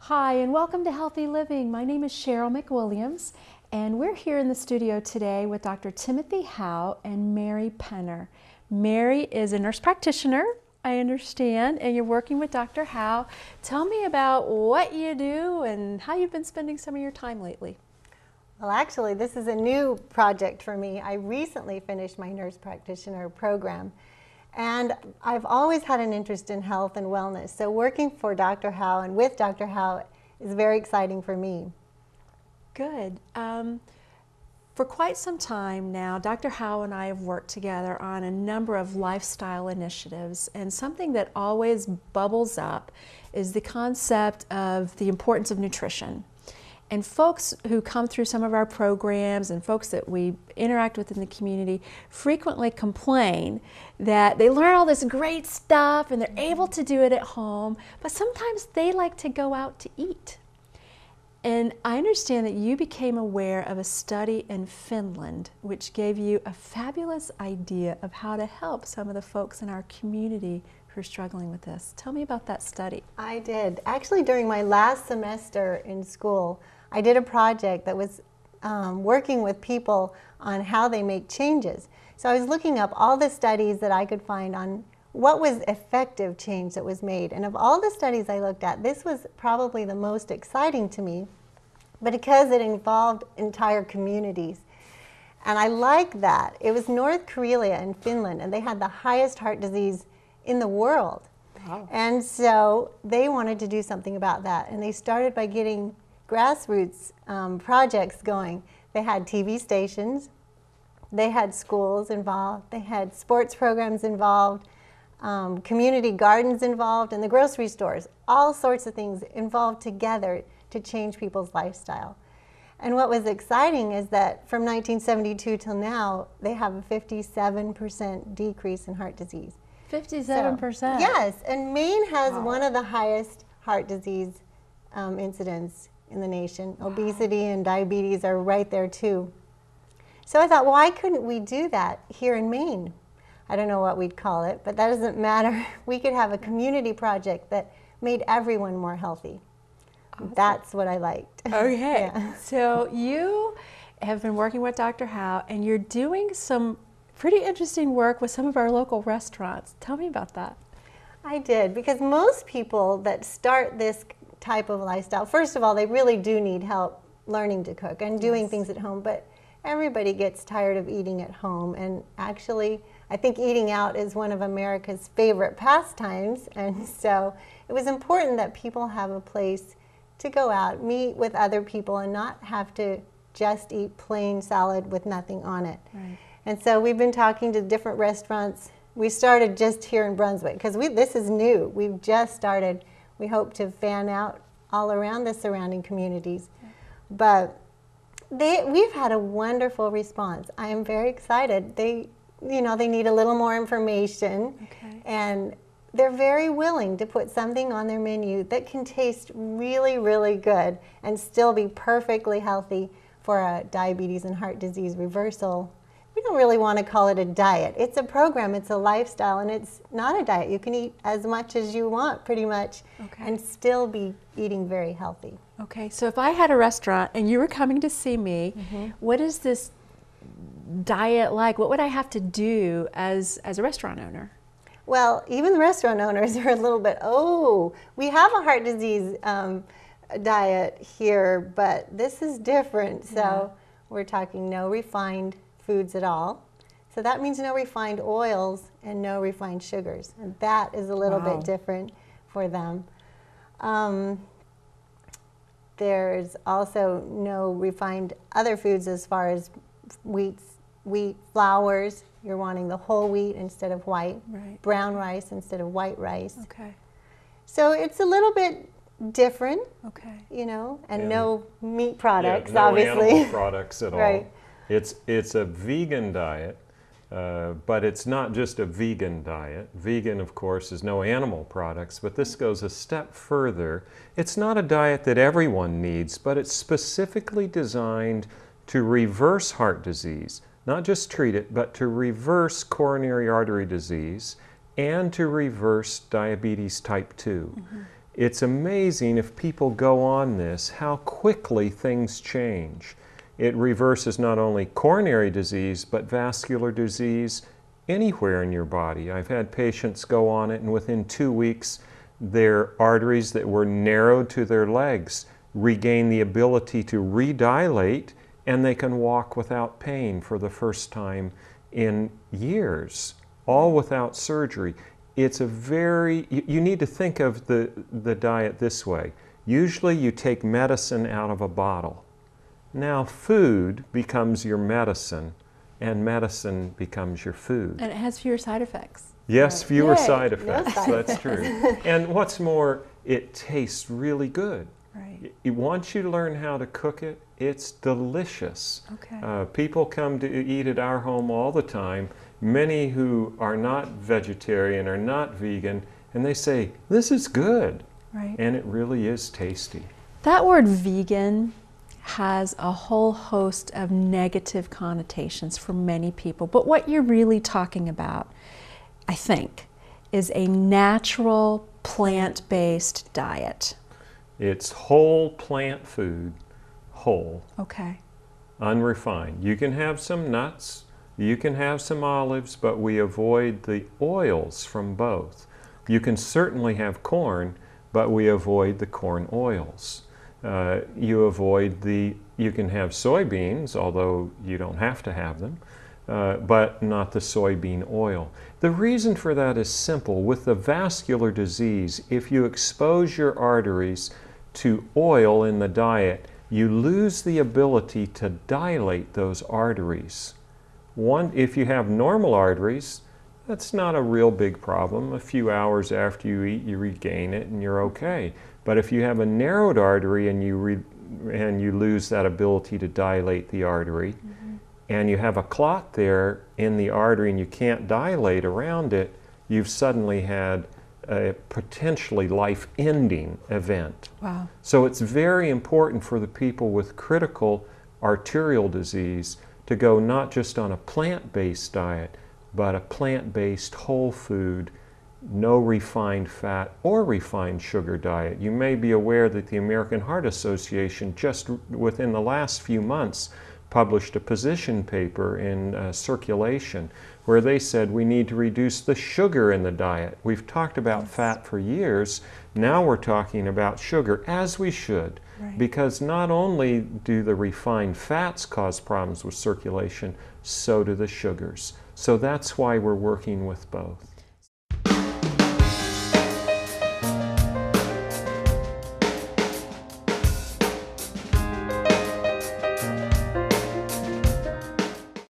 Hi, and welcome to Healthy Living. My name is Cheryl McWilliams, and we're here in the studio today with Dr. Timothy Howe and Mary Penner. Mary is a nurse practitioner, I understand, and you're working with Dr. Howe. Tell me about what you do and how you've been spending some of your time lately. Well, actually, this is a new project for me. I recently finished my nurse practitioner program, and I've always had an interest in health and wellness. So working for Dr. Howe and with Dr. Howe is very exciting for me. Good. For quite some time now, Dr. Howe and I have worked together on a number of lifestyle initiatives, and something that always bubbles up is the concept of the importance of nutrition. And folks who come through some of our programs and folks that we interact with in the community frequently complain that they learn all this great stuff and they're able to do it at home, but sometimes they like to go out to eat. And I understand that you became aware of a study in Finland which gave you a fabulous idea of how to help some of the folks in our community who are struggling with this. Tell me about that study. I did. Actually, during my last semester in school, I did a project that was working with people on how they make changes. So I was looking up all the studies that I could find on what was effective change that was made. And of all the studies I looked at, this was probably the most exciting to me, but because it involved entire communities. And I like that. It was North Karelia in Finland, and they had the highest heart disease in the world. Wow. And so they wanted to do something about that. And they started by getting grassroots projects going. They had TV stations, they had schools involved, they had sports programs involved, community gardens involved, and the grocery stores. All sorts of things involved together to change people's lifestyle. And what was exciting is that from 1972 till now, they have a 57% decrease in heart disease. 57%? So, yes, and Maine has Wow. one of the highest heart disease incidents in the nation. Wow. Obesity and diabetes are right there too. So I thought, why couldn't we do that here in Maine? I don't know what we'd call it, but that doesn't matter. We could have a community project that made everyone more healthy. Awesome. That's what I liked. Okay, Yeah. So you have been working with Dr. Howe, and you're doing some pretty interesting work with some of our local restaurants. Tell me about that. I did, because most people that start this type of lifestyle, first of all, they really do need help learning to cook and doing Yes. things at home, but everybody gets tired of eating at home. And actually, I think eating out is one of America's favorite pastimes, and so it was important that people have a place to go out, meet with other people, and not have to just eat plain salad with nothing on it. Right. And so we've been talking to different restaurants. We started just here in Brunswick, because this is new. We've just started. We hope to fan out all around the surrounding communities. Yeah. But we've had a wonderful response. I am very excited. They need a little more information. Okay. And they're very willing to put something on their menu that can taste really, really good and still be perfectly healthy for a diabetes and heart disease reversal. We don't really want to call it a diet. It's a program, it's a lifestyle, and it's not a diet. You can eat as much as you want, pretty much, okay, and still be eating very healthy. Okay, so if I had a restaurant and you were coming to see me, what is this diet like? What would I have to do as a restaurant owner? Well, even the restaurant owners are a little bit, we have a heart disease diet here, but this is different. So we're talking no refined foods at all. So that means no refined oils and no refined sugars. And that is a little bit different for them. There's also no refined other foods as far as wheat, flours. You're wanting the whole wheat instead of white. Right. Brown rice instead of white rice. Okay. So it's a little bit different, okay, and no meat products, no obviously. Animal products at all. Right. It's a vegan diet, but it's not just a vegan diet. Vegan, of course, is no animal products, but this goes a step further. It's not a diet that everyone needs, but it's specifically designed to reverse heart disease. Not just treat it, but to reverse coronary artery disease and to reverse diabetes type 2. it's amazing if people go on this, how quickly things change. It reverses not only coronary disease, but vascular disease anywhere in your body. I've had patients go on it, and within 2 weeks, their arteries that were narrowed to their legs regain the ability to redilate, and they can walk without pain for the first time in years, all without surgery. It's a very, you need to think of the diet this way. Usually you take medicine out of a bottle. Now food becomes your medicine, and medicine becomes your food. And it has fewer side effects. Yes, Right. fewer Yay, side no effects, side that's true. And what's more, it tastes really good. Right. Once you learn how to cook it, it's delicious. Okay. People come to eat at our home all the time, many who are not vegetarian or not vegan, and they say, this is good. Right. And it really is tasty. That word vegan has a whole host of negative connotations for many people. But what you're really talking about, I think, is a natural plant-based diet. It's whole plant food, whole, Okay. unrefined. You can have some nuts, you can have some olives, but we avoid the oils from both. You can certainly have corn, but we avoid the corn oils. You can have soybeans, although you don't have to have them, but not the soybean oil. The reason for that is simple. With the vascular disease, if you expose your arteries to oil in the diet, you lose the ability to dilate those arteries. If you have normal arteries, that's not a real big problem. A few hours after you eat, you regain it and you're okay. But if you have a narrowed artery and you lose that ability to dilate the artery, and you have a clot there in the artery and you can't dilate around it, you've suddenly had a potentially life-ending event. Wow. So it's very important for the people with critical arterial disease to go not just on a plant-based diet, but a plant-based whole food, no refined fat or refined sugar diet. You may be aware that the American Heart Association just within the last few months published a position paper in Circulation where they said we need to reduce the sugar in the diet. We've talked about fat for years. Now we're talking about sugar, as we should, because not only do the refined fats cause problems with circulation, so do the sugars. So that's why we're working with both.